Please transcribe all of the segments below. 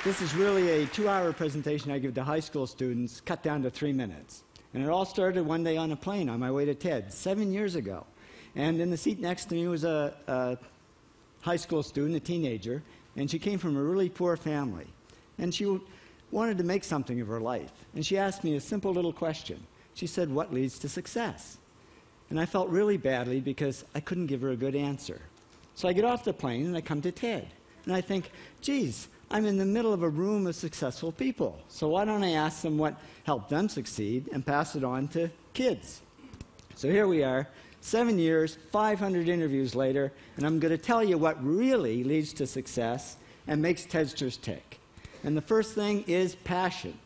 This is really a 2-hour presentation I give to high school students, cut down to 3 minutes. And it all started one day on a plane on my way to TED, 7 years ago. And in the seat next to me was a high school student, a teenager, and she came from a really poor family. And she wanted to make something of her life. And she asked me a simple little question. She said, "What leads to success?" And I felt really badly because I couldn't give her a good answer. So I get off the plane and I come to TED. And I think, geez, I'm in the middle of a room of successful people. So why don't I ask them what helped them succeed and pass it on to kids? So here we are, 7 years, 500 interviews later, and I'm going to tell you what really leads to success and makes TEDsters tick. And the first thing is passion.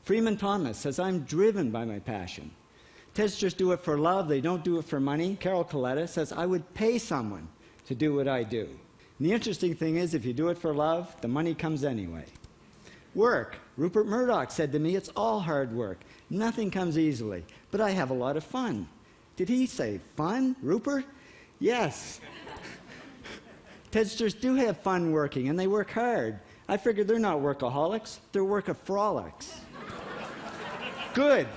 Freeman Thomas says, "I'm driven by my passion." TEDsters do it for love, they don't do it for money. Carol Coletta says, "I would pay someone to do what I do." And the interesting thing is, if you do it for love, the money comes anyway. Work. Rupert Murdoch said to me, "It's all hard work. Nothing comes easily, but I have a lot of fun." Did he say fun, Rupert? Yes. TEDsters do have fun working, and they work hard. I figured they're not workaholics, they're workaholics. Good.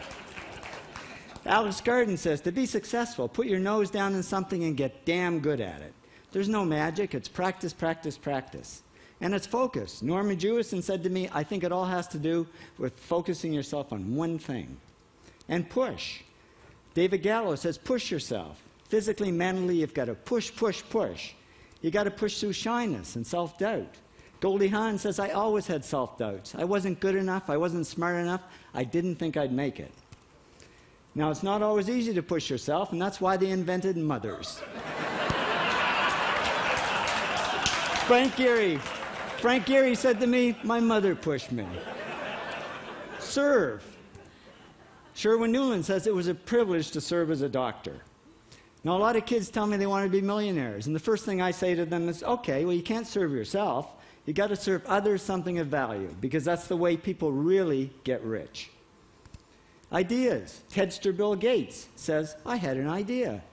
Alex Garden says, to be successful, put your nose down in something and get damn good at it. There's no magic, it's practice, practice, practice. And it's focus. Norman Jewison said to me, "I think it all has to do with focusing yourself on one thing." And push. David Gallo says, push yourself. Physically, mentally, you've got to push, push, push. You've got to push through shyness and self-doubt. Goldie Hawn says, "I always had self-doubts. I wasn't good enough, I wasn't smart enough, I didn't think I'd make it." Now, it's not always easy to push yourself, and that's why they invented mothers. Frank Gehry said to me, "My mother pushed me." Serve. Sherwin Nuland says, "It was a privilege to serve as a doctor." Now, a lot of kids tell me they want to be millionaires, and the first thing I say to them is, okay, well, you can't serve yourself. You've got to serve others something of value, because that's the way people really get rich. Ideas. TEDster Bill Gates says, "I had an idea."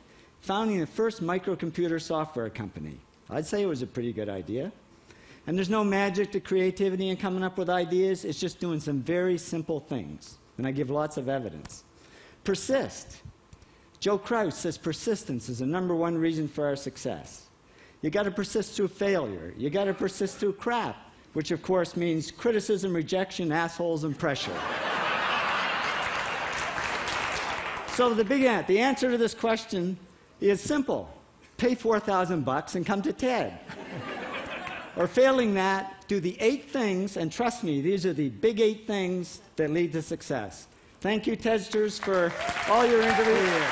Founding the first microcomputer software company. I'd say it was a pretty good idea. And there's no magic to creativity and coming up with ideas. It's just doing some very simple things. And I give lots of evidence. Persist. Joe Kraus says persistence is the #1 reason for our success. You got to persist through failure. You got to persist through crap, which of course means criticism, rejection, assholes, and pressure. So the answer to this question is simple. Pay $4,000 and come to TED. Or failing that, do the 8 things, and trust me, these are the big 8 things that lead to success. Thank you, TEDsters, for all your interviews.